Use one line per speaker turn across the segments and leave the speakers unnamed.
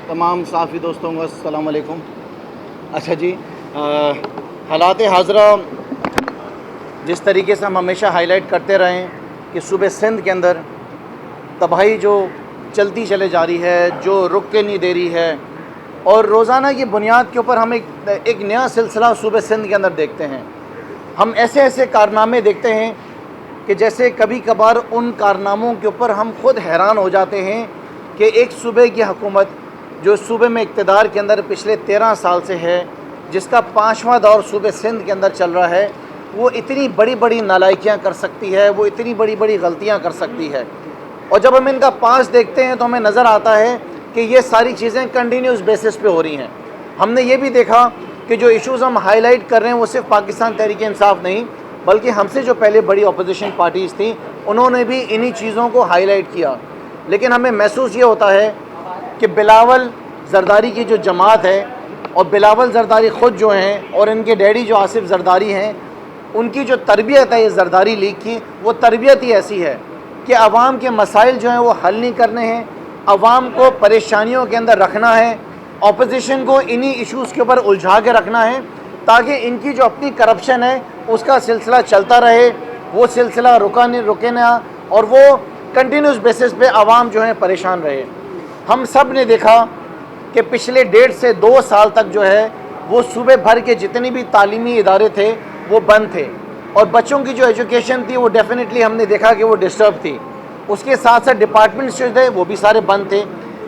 तमाम साफ़ी दोस्तों को अस्सलाम वालेकुम। अच्छा जी, हालात हाज़रा जिस तरीके से हम हमेशा हाईलाइट करते रहें कि सूबे सिंध के अंदर तबाही जो चलती चले जा रही है, जो रुक के नहीं दे रही है, और रोज़ाना की बुनियाद के ऊपर हम एक नया सिलसिला सूबे सिंध के अंदर देखते हैं। हम ऐसे ऐसे कारनामे देखते हैं कि जैसे कभी कभार उन कारनामों के ऊपर हम खुद हैरान हो जाते हैं कि एक सूबे की हुकूमत जो सूबे में इक़्तिदार के अंदर पिछले 13 साल से है, जिसका 5वां दौर सूबे सिंध के अंदर चल रहा है, वो इतनी बड़ी बड़ी नालायकियाँ कर सकती है, वो इतनी बड़ी बड़ी गलतियाँ कर सकती है। और जब हम इनका पास देखते हैं तो हमें नज़र आता है कि ये सारी चीज़ें कंटिन्यूस बेसिस पे हो रही हैं। हमने ये भी देखा कि जो इश्यूज़ हम हाईलाइट कर रहे हैं वो सिर्फ पाकिस्तान तहरीक इंसाफ नहीं, बल्कि हमसे जो पहले बड़ी अपोजिशन पार्टीज़ थी उन्होंने भी इन्हीं चीज़ों को हाईलाइट किया। लेकिन हमें महसूस ये होता है कि बिलावल जरदारी की जो जमात है, और बिलावल जरदारी ख़ुद जो हैं और इनके डैडी जो आसिफ जरदारी हैं, उनकी जो तरबियत है ये जरदारी लीग की, वो तरबियत ही ऐसी है कि आवाम के मसाइल जो हैं वो हल नहीं करने हैं, आवाम को परेशानियों के अंदर रखना है, अपोजिशन को इन्हीं इश्यूज़ के ऊपर उलझा के रखना है ताकि इनकी जो अपनी करप्शन है उसका सिलसिला चलता रहे, वो सिलसिला रुके ना, और वो कंटिन्यूस बेसिस पे आवाम जो है परेशान रहे। हम सब ने देखा कि पिछले 1.5 से 2 साल तक जो है वो सूबे भर के जितनी भी तालीमी इदारे थे वो बंद थे, और बच्चों की जो एजुकेशन थी वो डेफिनेटली हमने देखा कि वो डिस्टर्ब थी। उसके साथ साथ डिपार्टमेंट्स जो थे वो भी सारे बंद थे,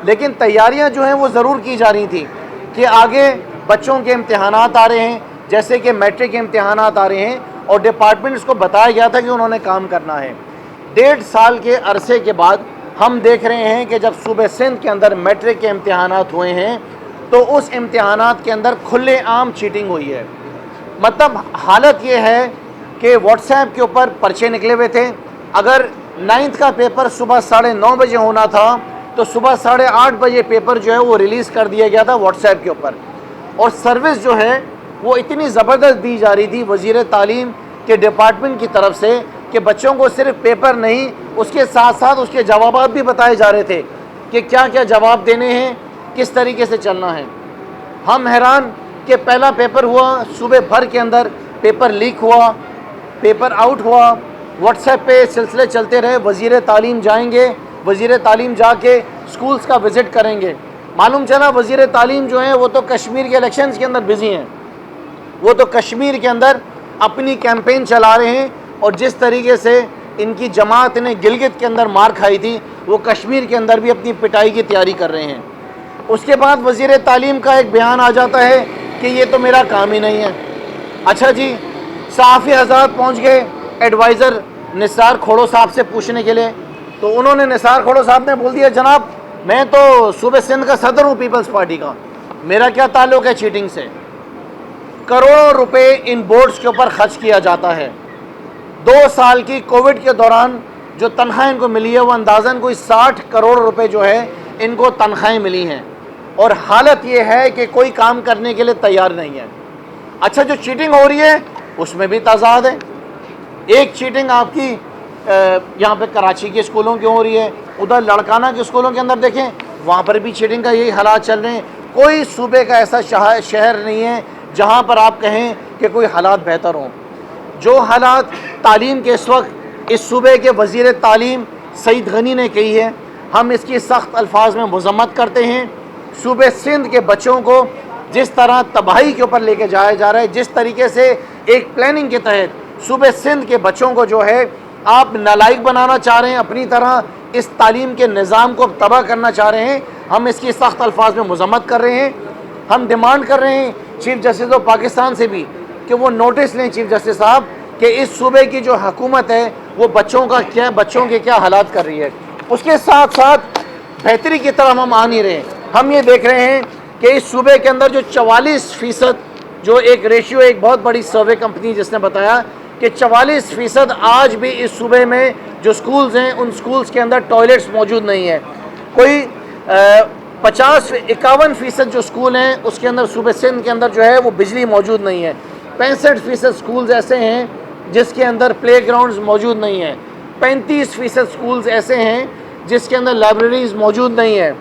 लेकिन तैयारियां जो हैं वो ज़रूर की जा रही थी कि आगे बच्चों के इम्तहानात आ रहे हैं, जैसे कि मैट्रिक के इम्तहानात आ रहे हैं, और डिपार्टमेंट्स को बताया गया था कि उन्होंने काम करना है। 1.5 साल के अरसे के बाद हम देख रहे हैं कि जब सूबे सिंध के अंदर मैट्रिक के इम्तहानात हुए हैं तो उस इम्तहानात के अंदर खुलेआम चीटिंग हुई है। मतलब हालत ये है कि व्हाट्सएप के ऊपर पर्चे निकले हुए थे। अगर 9th का पेपर सुबह 9:30 बजे होना था तो सुबह 8:30 बजे पेपर जो है वो रिलीज़ कर दिया गया था व्हाट्सएप के ऊपर, और सर्विस जो है वो इतनी ज़बरदस्त दी जा रही थी वज़ीर तालीम के डिपार्टमेंट की तरफ से कि बच्चों को सिर्फ पेपर नहीं, उसके साथ साथ उसके जवाबात भी बताए जा रहे थे कि क्या क्या जवाब देने हैं, किस तरीके से चलना है। हम हैरान कि पहला पेपर हुआ, सूबे भर के अंदर पेपर लीक हुआ, पेपर आउट हुआ, व्हाट्सएप पे सिलसिले चलते रहे। वज़ीर तालीम जाएंगे, वज़ीर तालीम जाके स्कूल्स का विज़िट करेंगे। मालूम चला वज़ीर तालीम जो है वो तो कश्मीर के इलेक्शंस के अंदर बिज़ी हैं, वो तो कश्मीर के अंदर अपनी कैंपेन चला रहे हैं, और जिस तरीके से इनकी जमात ने गिलगित के अंदर मार खाई थी वो कश्मीर के अंदर भी अपनी पिटाई की तैयारी कर रहे हैं। उसके बाद वज़ीर तालीम का एक बयान आ जाता है कि ये तो मेरा काम ही नहीं है। अच्छा जी, सहाफ़ी हज़रात पहुँच गए एडवाइज़र निसार खोड़ो साहब से पूछने के लिए, तो उन्होंने निसार खोड़ो साहब ने बोल दिया, जनाब मैं तो सूबे सिंध का सदर हूँ पीपल्स पार्टी का, मेरा क्या ताल्लुक़ है चीटिंग से। करोड़ों रुपए इन बोर्ड्स के ऊपर खर्च किया जाता है। 2 साल की कोविड के दौरान जो तनख्वाह इनको मिली है वो अंदाज़न कोई 60 करोड़ रुपए जो है इनको तनख्वाहें मिली हैं, और हालत ये है कि कोई काम करने के लिए तैयार नहीं है। अच्छा, जो चीटिंग हो रही है उसमें भी तजाद है। एक चीटिंग आपकी यहाँ पे कराची के स्कूलों की हो रही है, उधर लड़काना के स्कूलों के अंदर देखें वहाँ पर भी चीटिंग का यही हालात चल रहे हैं। कोई सूबे का ऐसा शहर नहीं है जहाँ पर आप कहें कि कोई हालात बेहतर हों। जो हालात तालीम के इस वक्त इस सूबे के वज़ीर तालीम सईद गनी ने कही है, हम इसकी सख्त अल्फाज में मज़म्मत करते हैं। सूबे सिंध के बच्चों को जिस तरह तबाही के ऊपर लेके जाया जा रहा है, जिस तरीके से एक प्लानिंग के तहत सूबे सिंध के बच्चों को जो है आप नालायक बनाना चाह रहे हैं, अपनी तरह इस तालीम के निज़ाम को तबाह करना चाह रहे हैं, हम इसकी सख्त अल्फाज में मज़म्मत कर रहे हैं। हम डिमांड कर रहे हैं चीफ़ जस्टिस ऑफ पाकिस्तान से भी कि वो नोटिस लें चीफ़ जस्टिस साहब कि इस सूबे की जो हुकूमत है वो बच्चों के क्या हालात कर रही है। उसके साथ साथ बेहतरी की तरफ हम आ नहीं रहे। हम ये देख रहे हैं कि इस सूबे के अंदर जो 44% जो एक रेशियो, एक बहुत बड़ी सर्वे कंपनी जिसने बताया कि 44% आज भी इस सूबे में जो स्कूल्स हैं उन स्कूल्स के अंदर टॉयलेट्स मौजूद नहीं है। कोई 51% जो स्कूल हैं उसके अंदर सूबे सिंध के अंदर जो है वो बिजली मौजूद नहीं है। 65% स्कूल्स ऐसे हैं जिसके अंदर प्ले ग्राउंड्स मौजूद नहीं है। 35% स्कूल्स ऐसे हैं जिसके अंदर लाइब्रेरीज़ मौजूद नहीं है।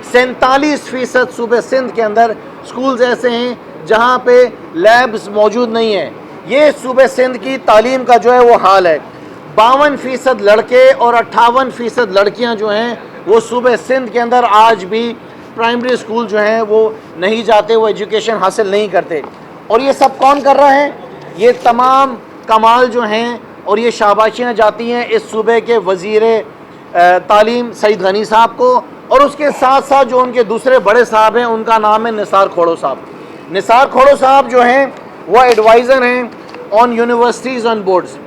47% सूबे सिंध के अंदर स्कूल्स ऐसे हैं जहां पे लैब्स मौजूद नहीं है। ये सूबे सिंध की तालीम का जो है वो हाल है। 52% लड़के और 58% लड़कियां जो हैं वो सूबे सिंध के अंदर आज भी प्राइमरी स्कूल जो हैं वो नहीं जाते, वो एजुकेशन हासिल नहीं करते। और ये सब कौन कर रहा है? ये तमाम कमाल जो हैं और ये शाबाशियाँ जाती हैं इस सूबे के वज़ीर तालीम सईद गनी साहब को, और उसके साथ साथ जो उनके दूसरे बड़े साहब हैं उनका नाम है निसार खोड़ो साहब। निसार खोड़ो साहब जो हैं वो एडवाइज़र हैं ऑन यूनिवर्सिटीज़ ऑन बोर्ड्स।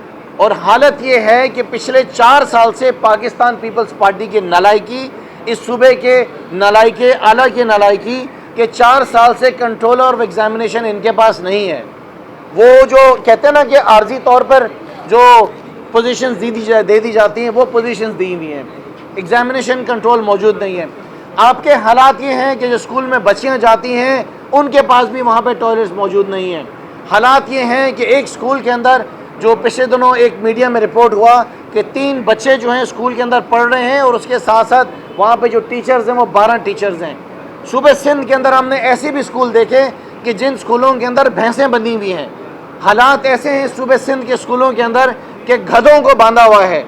और हालत ये है कि पिछले 4 साल से पाकिस्तान पीपल्स पार्टी की नलायकी, इस सूबे के नलायकी, आला के नलायकी के 4 साल से कंट्रोलर ऑफ एग्जामिनेशन इनके पास नहीं है। वो जो कहते हैं ना कि आर्जी तौर पर जो पोजीशंस दे दी जाती हैं वो पोजीशंस दी हुई हैं, एग्जामिनेशन कंट्रोल मौजूद नहीं है। आपके हालात ये हैं कि जो स्कूल में बच्चियां जाती हैं उनके पास भी वहाँ पे टॉयलेट्स मौजूद नहीं हैं। हालात ये हैं कि एक स्कूल के अंदर जो पिछले दिनों एक मीडिया में रिपोर्ट हुआ कि 3 बच्चे जो हैं स्कूल के अंदर पढ़ रहे हैं और उसके साथ साथ वहाँ पे जो टीचर्स हैं वो 12 टीचर्स हैं। सूबे सिंध के अंदर हमने ऐसे भी स्कूल देखे कि जिन स्कूलों के अंदर भैंसें बंधी हुई हैं। हालात ऐसे हैं सूबे सिंध के स्कूलों के अंदर कि गधों को बांधा हुआ है।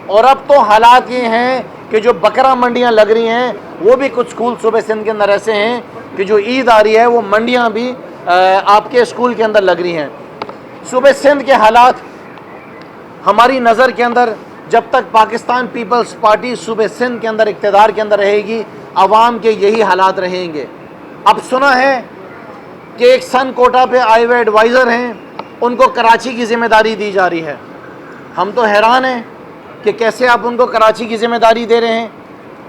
और अब तो हालात ये हैं कि जो बकरा मंडियाँ लग रही हैं वो भी कुछ स्कूल सूबे सिंध के अंदर ऐसे हैं कि जो ईद आ रही है वो मंडियाँ भी आपके स्कूल के अंदर लग रही हैं। सूबे सिंध के हालात हमारी नज़र के अंदर जब तक पाकिस्तान पीपल्स पार्टी सूबे सिंध के अंदर इक़्तिदार के अंदर रहेगी, आवाम के यही हालात रहेंगे। अब सुना है कि एक सन कोटा पे आए हुए एडवाइज़र हैं, उनको कराची की ज़िम्मेदारी दी जा रही है। हम तो हैरान हैं कि कैसे आप उनको कराची की ज़िम्मेदारी दे रहे हैं।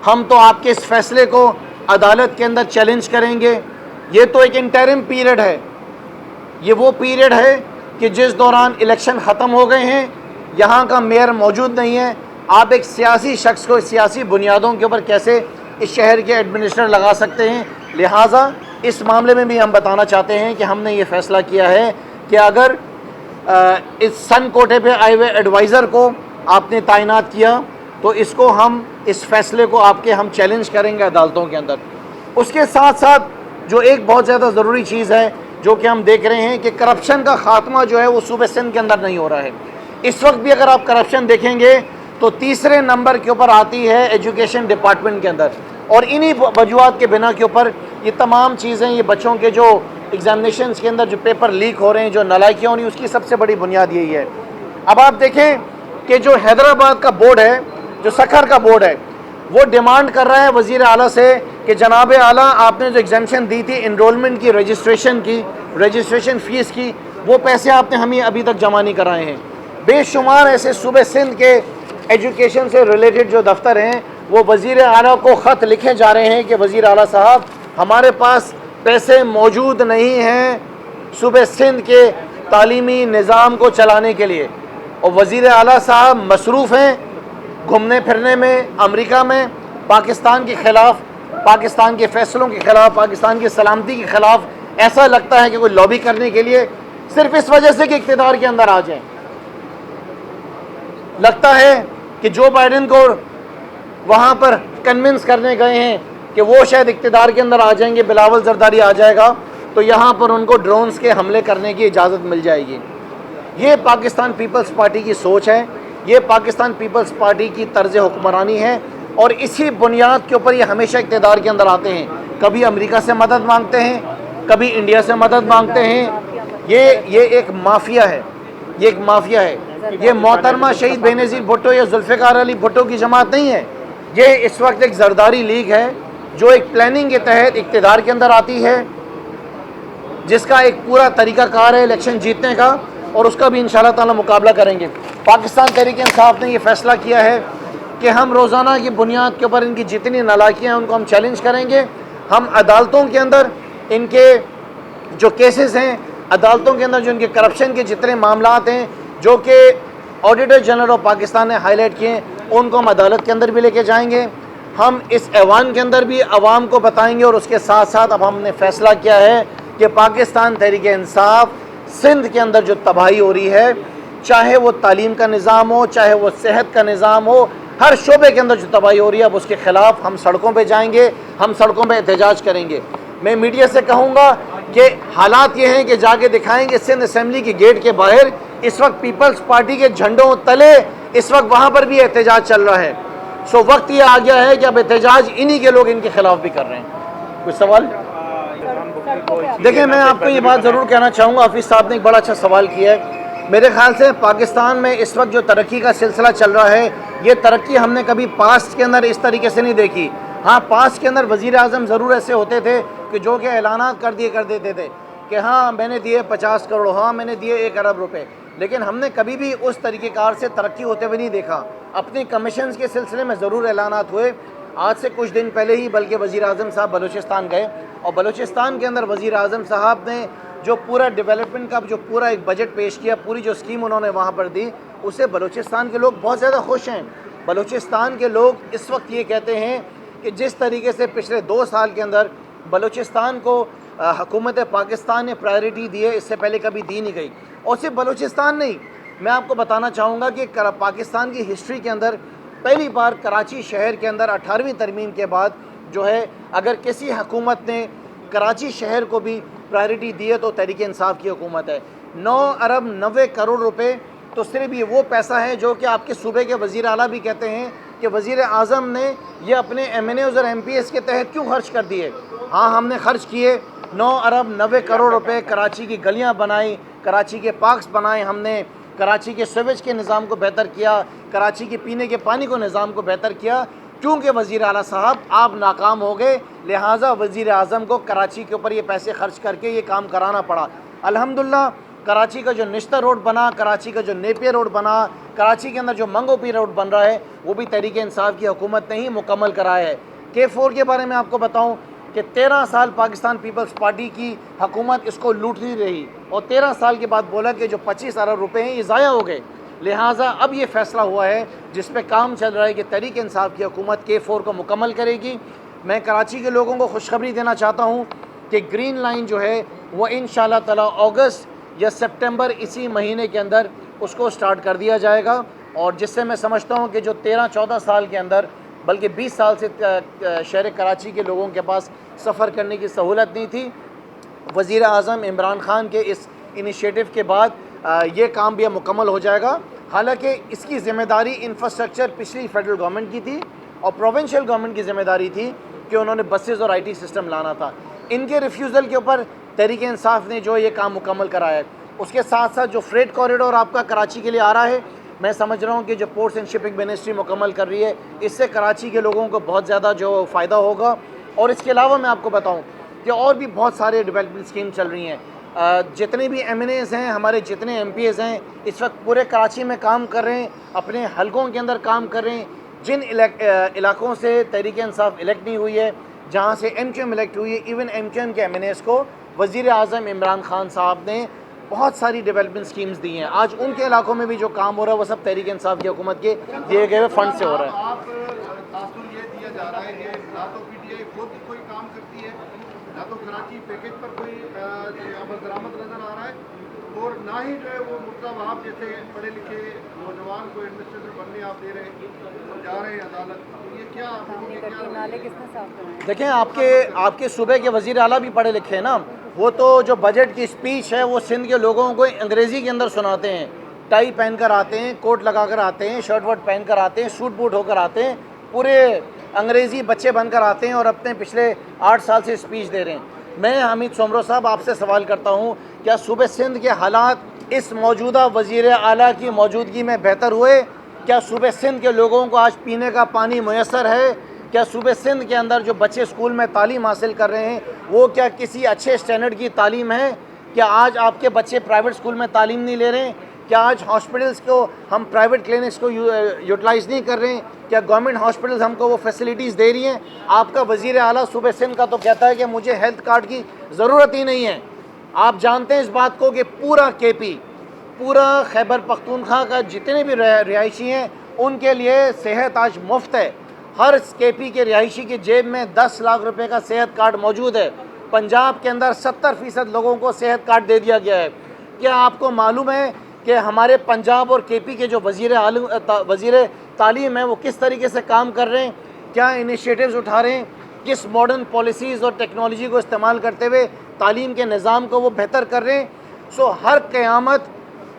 हम तो आपके इस फैसले को अदालत के अंदर चैलेंज करेंगे। ये तो एक इंटरिम पीरियड है, ये वो पीरियड है कि जिस दौरान इलेक्शन ख़त्म हो गए हैं, यहाँ का मेयर मौजूद नहीं है। आप एक सियासी शख्स को सियासी बुनियादों के ऊपर कैसे इस शहर के एडमिनिस्ट्रेटर लगा सकते हैं। लिहाजा इस मामले में भी हम बताना चाहते हैं कि हमने ये फ़ैसला किया है कि अगर इस सन कोटे पे आए हुए एडवाइज़र को आपने तैनात किया तो इसको हम इस फैसले को आपके हम चैलेंज करेंगे अदालतों के अंदर। उसके साथ साथ जो एक बहुत ज़्यादा ज़रूरी चीज़ है जो कि हम देख रहे हैं कि करप्शन का ख़ात्मा जो है वो सूबे सिंध के अंदर नहीं हो रहा है। इस वक्त भी अगर आप करप्शन देखेंगे तो तीसरे नंबर के ऊपर आती है एजुकेशन डिपार्टमेंट के अंदर। और इन्हीं वजूहात के बिना के ऊपर ये तमाम चीज़ें, ये बच्चों के जो एग्जामिनेशंस के अंदर जो पेपर लीक हो रहे हैं, जो नालायकियाँ हो रही, उसकी सबसे बड़ी बुनियाद यही है। अब आप देखें कि जो हैदराबाद का बोर्ड है, जो सखर का बोर्ड है, वो डिमांड कर रहा है वज़ीर आला से कि जनाब आला आपने जो एग्जामिशन दी थी इनरोलमेंट की, रजिस्ट्रेशन की, रजिस्ट्रेशन फ़ीस की, वो पैसे आपने हमें अभी तक जमा नहीं कराए हैं। बेशुमार ऐसे सूबे सिंध के एजुकेशन से रिलेटेड जो दफ्तर हैं वो वज़ीर आला को ख़त लिखे जा रहे हैं कि वज़ीर आला साहब हमारे पास पैसे मौजूद नहीं हैं सूबे सिंध के तालीमी निज़ाम को चलाने के लिए। और वज़ीर आला साहब मसरूफ़ हैं घूमने फिरने में, अमेरिका में, पाकिस्तान के ख़िलाफ़, पाकिस्तान के फ़ैसलों के ख़िलाफ़, पाकिस्तान की सलामती के ख़िलाफ़। ऐसा लगता है कि कोई लॉबी करने के लिए सिर्फ़ इस वजह से कि इक़्तिदार के अंदर आ जाएं। लगता है कि जो बाइडेन को वहाँ पर कन्विंस करने गए हैं कि वो शायद इक़्तिदार के अंदर आ जाएंगे, बिलावल ज़रदारी आ जाएगा तो यहाँ पर उनको ड्रोन्स के हमले करने की इजाज़त मिल जाएगी। ये पाकिस्तान पीपल्स पार्टी की सोच है, ये पाकिस्तान पीपल्स पार्टी की तर्ज़ हुक्मरानी है। और इसी बुनियाद के ऊपर ये हमेशा इक़्तिदार के अंदर आते हैं। कभी अमेरिका से मदद मांगते हैं, कभी इंडिया से मदद मांगते हैं। ये एक माफिया है, ये एक माफिया है। ये मोहतरमा शहीद बेनज़ीर भुट्टो या जुल्फ़िकार अली भुट्टो की जमात नहीं है। ये इस वक्त एक ज़रदारी लीग है जो एक प्लानिंग के तहत इक़्तिदार के अंदर आती है, जिसका एक पूरा तरीक़ाकार है इलेक्शन जीतने का, और उसका भी इंशाअल्लाह ताला मुकाबला करेंगे। पाकिस्तान तहरीक-ए-इंसाफ ने ये फ़ैसला किया है कि हम रोज़ाना की बुनियाद के ऊपर इनकी जितनी नालायकियाँ हैं उनको हम चैलेंज करेंगे। हम अदालतों के अंदर इनके जो केसेस हैं, अदालतों के अंदर जो इनके करप्शन के जितने मामलात हैं जो कि ऑडिटर जनरल ऑफ पाकिस्तान ने हाईलाइट किए हैं, उनको हम अदालत के अंदर भी लेके जाएंगे। हम इस ऐवान के अंदर भी आवाम को बताएंगे। और उसके साथ साथ अब हमने फ़ैसला किया है कि पाकिस्तान तहरीक-ए-इंसाफ सिंध के अंदर जो तबाही हो रही है, चाहे वो तालीम का निज़ाम हो, चाहे वो सेहत का निज़ाम हो, हर शोबे के अंदर जो तबाही हो रही है, अब उसके ख़िलाफ़ हम सड़कों पे जाएंगे, हम सड़कों पे एहतजाज करेंगे। मैं मीडिया से कहूँगा कि हालात ये हैं कि जाके दिखाएंगे सिंध असम्बली के गेट के बाहर इस वक्त पीपल्स पार्टी के झंडों तले इस वक्त वहाँ पर भी एहतजाज चल रहा है। सो वक्त ये आ गया है कि अब एहतजाज इन्हीं के लोग इनके खिलाफ भी कर रहे हैं। कुछ सवाल? देखिए, मैं आपको ये बात ज़रूर कहना चाहूँगा, हाफिज़ साहब ने एक बड़ा अच्छा सवाल किया है। मेरे ख्याल से पाकिस्तान में इस वक्त जो तरक्की का सिलसिला चल रहा है, ये तरक्की हमने कभी पास्ट के अंदर इस तरीके से नहीं देखी। हाँ, पास्ट के अंदर वज़ीर आज़म ज़रूर ऐसे होते थे कि जो कि ऐलानात कर देते थे कि हाँ मैंने दिए 50 करोड़, हाँ मैंने दिए 1 अरब रुपए, लेकिन हमने कभी भी उस तरीक़ेकार से तरक्की होते हुए नहीं देखा। अपने कमीशंस के सिलसिले में ज़रूर ऐलानात हुए। आज से कुछ दिन पहले ही बल्कि वज़ीर आज़म साहब बलूचिस्तान गए और बलूचिस्तान के अंदर वज़ीर आज़म साहब ने जो पूरा डेवलपमेंट का जो पूरा एक बजट पेश किया, पूरी जो स्कीम उन्होंने वहाँ पर दी, उससे बलूचिस्तान के लोग बहुत ज़्यादा खुश हैं। बलूचिस्तान के लोग इस वक्त ये कहते हैं कि जिस तरीके से पिछले 2 साल के अंदर बलूचिस्तान को हुकूमत पाकिस्तान ने प्रायोरिटी दी है, इससे पहले कभी दी नहीं गई। और सिर्फ बलूचिस्तान नहीं, मैं आपको बताना चाहूँगा कि पाकिस्तान की हिस्ट्री के अंदर पहली बार कराची शहर के अंदर 18वीं तरमीम के बाद जो है, अगर किसी हुकूमत ने कराची शहर को भी प्रायोरिटी दी है तो तहरीक इंसाफ की हुकूमत है। 9 अरब 90 करोड़ रुपए तो सिर्फ ये वो पैसा है जो कि आपके सूबे के वज़ीर आला भी कहते हैं कि वज़ीर आज़म ने ये अपने MNAs और MPs के तहत क्यों खर्च कर दिए। हाँ, हमने खर्च किए 9 अरब 90 करोड़ रुपए, कराची की गलियाँ बनाई, कराची के पार्क्स बनाए, हमने कराची के सीवेज के निज़ाम को बेहतर किया, कराची के पीने के पानी को निज़ाम को बेहतर किया। क्योंकि वज़ीर आला साहब आप नाकाम हो गए, लिहाजा वज़ीर आज़म को कराची के ऊपर ये पैसे खर्च करके ये काम कराना पड़ा। अल्हम्दुलिल्लाह कराची का जो निश्ता रोड बना, कराची का जो नेपियर रोड बना, कराची के अंदर जो मंगोपी रोड बन रहा है, वो भी तहरीक इंसाफ की हुकूमत ने ही मुकम्मल कराया है। K4 के बारे में आपको बताऊँ कि 13 साल पाकिस्तान पीपल्स पार्टी की हुकूमत इसको लूटती रही और 13 साल के बाद बोला कि जो 25 अरब रुपए हैं ये ज़ाया हो गए। लिहाजा अब ये फ़ैसला हुआ है जिस पे काम चल रहा है कि तहरीक इंसाफ की हुकूमत K4 को मुकम्मल करेगी। मैं कराची के लोगों को खुशखबरी देना चाहता हूँ कि ग्रीन लाइन जो है वो इंशाअल्लाह ताला अगस्त या सितंबर इसी महीने के अंदर उसको स्टार्ट कर दिया जाएगा। और जिससे मैं समझता हूँ कि जो 13-14 साल के अंदर बल्कि 20 साल से शहर कराची के लोगों के पास सफ़र करने की सहूलत नहीं थी, वज़ीर आज़म इमरान ख़ान के इस इनिशिएटिव के बाद ये काम भी मुकम्मल हो जाएगा। हालांकि इसकी ज़िम्मेदारी इंफ्रास्ट्रक्चर पिछली फेडरल गवर्नमेंट की थी और प्रोविंशियल गवर्नमेंट की ज़िम्मेदारी थी कि उन्होंने बसेस और IT सिस्टम लाना था। इनके रिफ्यूज़ल के ऊपर तहरीक इंसाफ ने जो ये काम मुकम्मल कराया है। उसके साथ साथ जो फ्रेट कॉरिडोर आपका कराची के लिए आ रहा है, मैं समझ रहा हूँ कि जो पोर्ट्स एंड शिपिंग मिनिस्ट्री मुकम्मल कर रही है, इससे कराची के लोगों को बहुत ज़्यादा जो फ़ायदा होगा। और इसके अलावा मैं आपको बताऊँ कि और भी बहुत सारे डेवलपमेंट स्कीम चल रही हैं। जितने भी MNAs हैं, हमारे जितने MPs हैं, इस वक्त पूरे कराची में काम कर रहे हैं, अपने हलकों के अंदर काम कर रहे हैं। जिन इलाकों से तहरीक इंसाफ इलेक्ट नहीं हुई है, जहाँ से MQM इलेक्ट हुई है, इवन MQM के MNAs को वज़ीर आज़म इमरान ख़ान साहब ने बहुत सारी डेवलपमेंट स्कीम्स दी हैं। आज उनके इलाकों में भी जो काम हो रहा है वो सब तहरीक इंसाफ की हुकूमत के दिए गए फंड से हो रहा है।
ये दिया जा रहा है कि ना तो PTI खुद कोई काम करती है, ना तो कराची पैकेज पर कोई अमल दरामद नज़र आ रहा है, और ना ही जो है वो मुर्तज़ा वहाब जैसे पढ़े लिखे नौजवान को एडमिनिस्ट्रेटर बनने आप दे रहे हैं, जा रहे हैं अदालत। ये क्या नाले किसने साफ कराए?
देखें, आपके सूबे के वज़ीर आला भी पढ़े लिखे हैं ना। वो तो जो बजट की स्पीच है वो सिंध के लोगों को अंग्रेज़ी के अंदर सुनाते हैं, टाई पहन कर आते हैं, कोट लगा कर आते हैं, शर्ट वर्ट पहन कर आते हैं, सूट बूट होकर आते हैं, पूरे अंग्रेज़ी बच्चे बनकर आते हैं और अपने पिछले 8 साल से स्पीच दे रहे हैं। मैं हामिद सोमरो साहब आपसे सवाल करता हूँ, क्या सूबे सिंध के हालात इस मौजूदा वज़ीर आला की मौजूदगी में बेहतर हुए? क्या सूबे सिंध के लोगों को आज पीने का पानी मुयस्सर है? क्या सूबे सिंध के अंदर जो बच्चे स्कूल में तालीम हासिल कर रहे हैं वो क्या किसी अच्छे स्टैंडर्ड की तालीम है? क्या आज आपके बच्चे प्राइवेट स्कूल में तालीम नहीं ले रहे हैं? क्या आज हॉस्पिटल्स को हम प्राइवेट क्लिनिक्स को यूटिलाइज़ नहीं कर रहे हैं? क्या गवर्नमेंट हॉस्पिटल्स हमको वो फैसिलिटीज़ दे रही हैं? आपका वज़ीर आला सूबे सिंध का तो कहता है कि मुझे हेल्थ कार्ड की ज़रूरत ही नहीं है। आप जानते हैं इस बात को कि पूरा KP, पूरा खैबर पख्तूनख्वा का जितने भी रिहायशी हैं उनके लिए सेहत आज मुफ्त है। हर KP के रिहायशी की जेब में 10 लाख रुपए का सेहत कार्ड मौजूद है। पंजाब के अंदर 70% लोगों को सेहत कार्ड दे दिया गया है। क्या आपको मालूम है कि हमारे पंजाब और KP के जो वज़ीर तालीम है वो किस तरीके से काम कर रहे हैं, क्या इनिशिएटिव्स उठा रहे हैं, किस मॉडर्न पॉलिसीज़ और टेक्नोलॉजी को इस्तेमाल करते हुए तालीम के निज़ाम को वो बेहतर कर रहे हैं। सो हर क़यामत,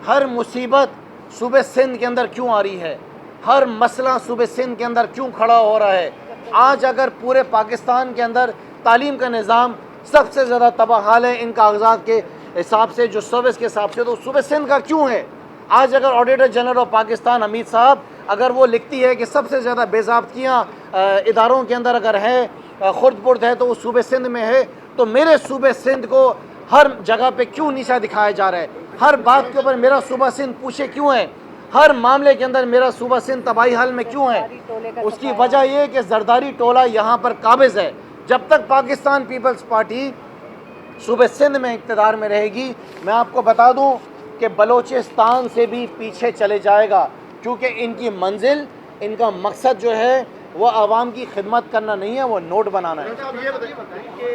हर मुसीबत सूबे सिंध के अंदर क्यों आ रही है, हर मसला सूबे सिंध के अंदर क्यों खड़ा हो रहा है। आज अगर पूरे पाकिस्तान के अंदर तालीम का निज़ाम सबसे ज़्यादा तबाहाल है इन कागजात के हिसाब से, जो सर्विस के हिसाब से, तो सूबे सिंध का क्यों है। आज अगर auditor general of Pakistan Hamid साहब अगर वो लिखती है कि सबसे ज़्यादा बेज़ाब्तियाँ इदारों के अंदर अगर है खुर्द-बुर्द है तो वो सूबे सिंध में है, तो मेरे सूबे सिंध को हर जगह पे क्यों नीचा दिखाया जा रहा है, हर बात के ऊपर मेरा सूबा सिंध पूछे क्यों है, हर मामले के अंदर मेरा सूबा सिंध तबाही हाल में क्यों है। उसकी वजह यह है कि जरदारी टोला यहाँ पर काबिज़ है। जब तक पाकिस्तान पीपल्स पार्टी सूबे सिंध में इक़्तिदार में रहेगी, मैं आपको बता दूं कि बलोचिस्तान से भी पीछे चले जाएगा, क्योंकि इनकी मंजिल, इनका मकसद जो है वो आवाम की खिदमत करना नहीं है, वो नोट बनाना है।
साहब ये बताइए कि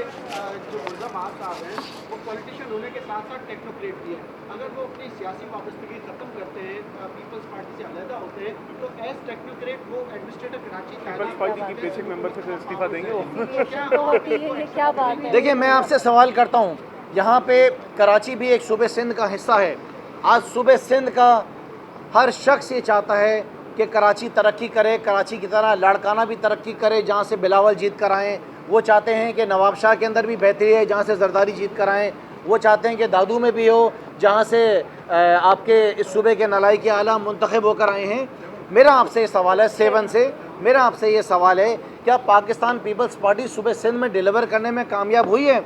जो मुर्जा महाब साहब हैं वो पॉलिटिशियन होने के साथ साथ टेक्नोक्रेट भी है, अगर वो अपनी सियासी वाबस्तगी ख़त्म करते हैं, पीपल्स पार्टी से अलहदा होते हैं, तो एज टेक्नोक्रेट वो एडमिनिस्ट्रेटर कराची
पीपल्स पार्टी की बेसिक मेंबरशिप से इस्तीफा देंगे वो।
क्या बात है।
देखिए, मैं आपसे सवाल करता हूँ, यहाँ पे कराची भी एक सूबे सिंध का हिस्सा है। आज सूबे सिंध का हर शख्स ये चाहता है कि कराची तरक्की करे, कराची की तरह लाड़काना भी तरक्की करे, जहाँ से बिलावल जीत कर आएँ। वो चाहते हैं कि नवाब शाह के अंदर भी बेहतरी है, जहाँ से जरदारी जीत कर आएँ। वो चाहते हैं कि दादू में भी हो, जहाँ से आपके इस सूबे के नलायक आला मुंतखब होकर आए हैं। मेरा आपसे ये सवाल है, 7 से मेरा आपसे ये सवाल है, क्या पाकिस्तान पीपल्स पार्टी सूबे सिंध में डिलीवर करने में कामयाब हुई है?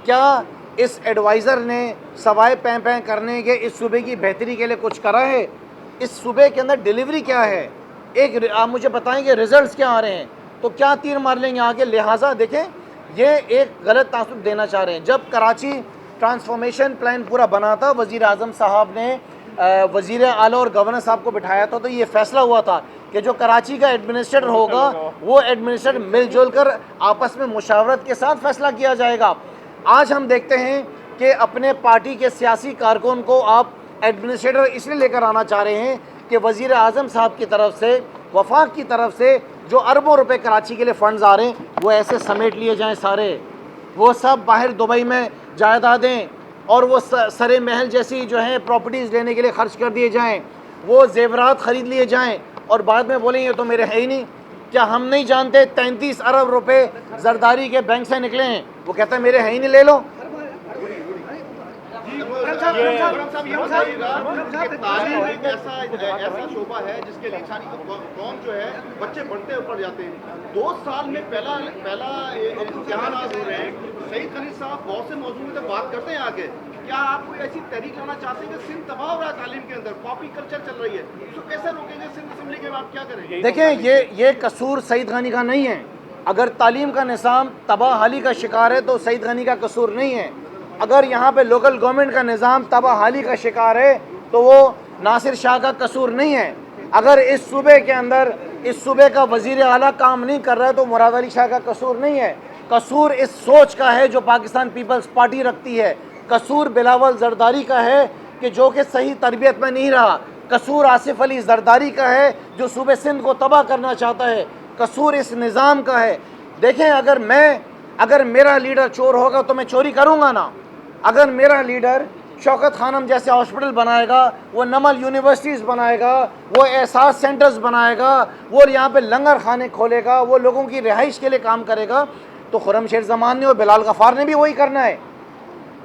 क्या इस एडवाइज़र ने सवाए पैं पैं करने के इस सूबे की बेहतरी के लिए कुछ करा है? इस सूबे के अंदर डिलीवरी क्या है? एक आप मुझे बताएं कि रिजल्ट्स क्या आ रहे हैं, तो क्या तीर मार लेंगे आगे। लिहाजा देखें, ये एक गलत तासुब देना चाह रहे हैं। जब कराची ट्रांसफॉर्मेशन प्लान पूरा बना था, वज़ीर आज़म साहब ने वज़ीर आला और गवर्नर साहब को बिठाया था, तो ये फ़ैसला हुआ था कि जो कराची का एडमिनिस्ट्रेटर होगा वो एडमिनिस्ट्रेटर मिलजुल कर आपस में मुशावरत के साथ फ़ैसला किया जाएगा। आज हम देखते हैं कि अपने पार्टी के सियासी कारकुन को आप एडमिनिस्ट्रेटर इसलिए लेकर आना चाह रहे हैं कि वज़ीर आज़म साहब की तरफ से, वफाक की तरफ से जो अरबों रुपए कराची के लिए फ़ंड्स आ रहे हैं वो ऐसे समेट लिए जाएं सारे, वो सब बाहर दुबई में जायदादें और वो सरे महल जैसी जो है प्रॉपर्टीज़ लेने के लिए ख़र्च कर दिए जाएं, वो जेवरात ख़रीद लिए जाएं और बाद में बोलें ये तो मेरे है ही नहीं। क्या हम नहीं जानते 33 अरब रुपए जरदारी के बैंक से निकले हैं? वो कहता है मेरे है ही नहीं, ले लो।
तालीम एक ऐसा शोबा है जिसके लिए सारी कौम जो है बच्चे बढ़ते ऊपर जाते हैं। 2 साल में पहला इम्तिहान हो रहे हैं। सईद खलील साहब बहुत से मौजूद में बात करते हैं आगे, क्या आप कोई ऐसी तहरीक लाना चाहते हैं कि सिंध तबाह हो रहा है, तालीम के अंदर कॉपी कल्चर चल रही है, तो कैसे रोकेंगे? सिंध असेंबली के बाद क्या करेंगे?
देखें, ये कसूर सईद गनी का नहीं है। अगर तालीम का निज़ाम तबाहाली का शिकार है तो सईद गनी का कसूर नहीं है। अगर यहाँ पे लोकल गवर्नमेंट का निज़ाम तबाहाली का शिकार है तो वो नासिर शाह का कसूर नहीं है। अगर इस सूबे के अंदर इस सूबे का वज़ीर आला काम नहीं कर रहा है तो मुराद अली शाह का कसूर नहीं है। कसूर इस सोच का है जो पाकिस्तान पीपल्स पार्टी रखती है। कसूर बिलावल जरदारी का है कि जो कि सही तरबियत में नहीं रहा। कसूर आसिफ अली जरदारी का है जो सूबे सिंध को तबाह करना चाहता है। कसूर इस निज़ाम का है। देखें, अगर मेरा लीडर चोर होगा तो मैं चोरी करूँगा ना। अगर मेरा लीडर शौकत खानम जैसे हॉस्पिटल बनाएगा, वो नमल यूनिवर्सिटीज़ बनाएगा, वो एहसास सेंटर्स बनाएगा, वो यहाँ पे लंगर खाने खोलेगा, वो लोगों की रिहाइश के लिए काम करेगा, तो खुर्रमशेर ज़मान ने और बिलाल गफ़ार ने भी वही करना है।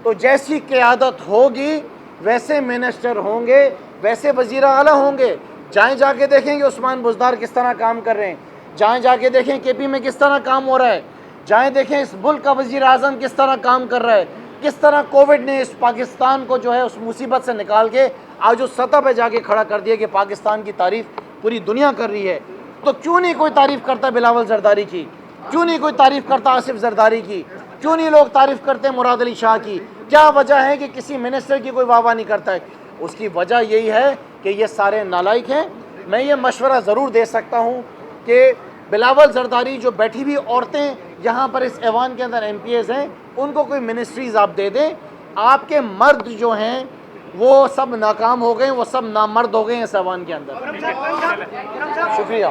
तो जैसी क़यादत होगी वैसे मिनिस्टर होंगे, वैसे वज़ीर आला होंगे। जाएँ जाके देखेंगे उस्मान बुज़दार किस तरह काम कर रहे हैं, जाएँ जाके देखें KP में किस तरह काम हो रहा है, जाएँ देखें इस मुल्क का वज़ीर आज़म किस तरह काम कर रहा है, किस तरह कोविड ने इस पाकिस्तान को जो है उस मुसीबत से निकाल के आज उस सतह पे जाके खड़ा कर दिया कि पाकिस्तान की तारीफ़ पूरी दुनिया कर रही है। तो क्यों नहीं कोई तारीफ़ करता बिलावल जरदारी की? क्यों नहीं कोई तारीफ़ करता आसिफ जरदारी की? क्यों नहीं लोग तारीफ़ करते मुराद अली शाह की? क्या वजह है कि किसी मिनिस्टर की कोई वाह नहीं करता है? उसकी वजह यही है कि ये सारे नालायक हैं। मैं ये मशवरा ज़रूर दे सकता हूँ कि बिलावल जरदारी जो बैठी हुई औरतें यहाँ पर इस ऐवान के अंदर MPs हैं, उनको कोई मिनिस्ट्रीज़ आप दे दें। आपके मर्द जो हैं वो सब नाकाम हो गए, वो सब नामर्द हो गए हैं इस ऐवान के अंदर। शुक्रिया।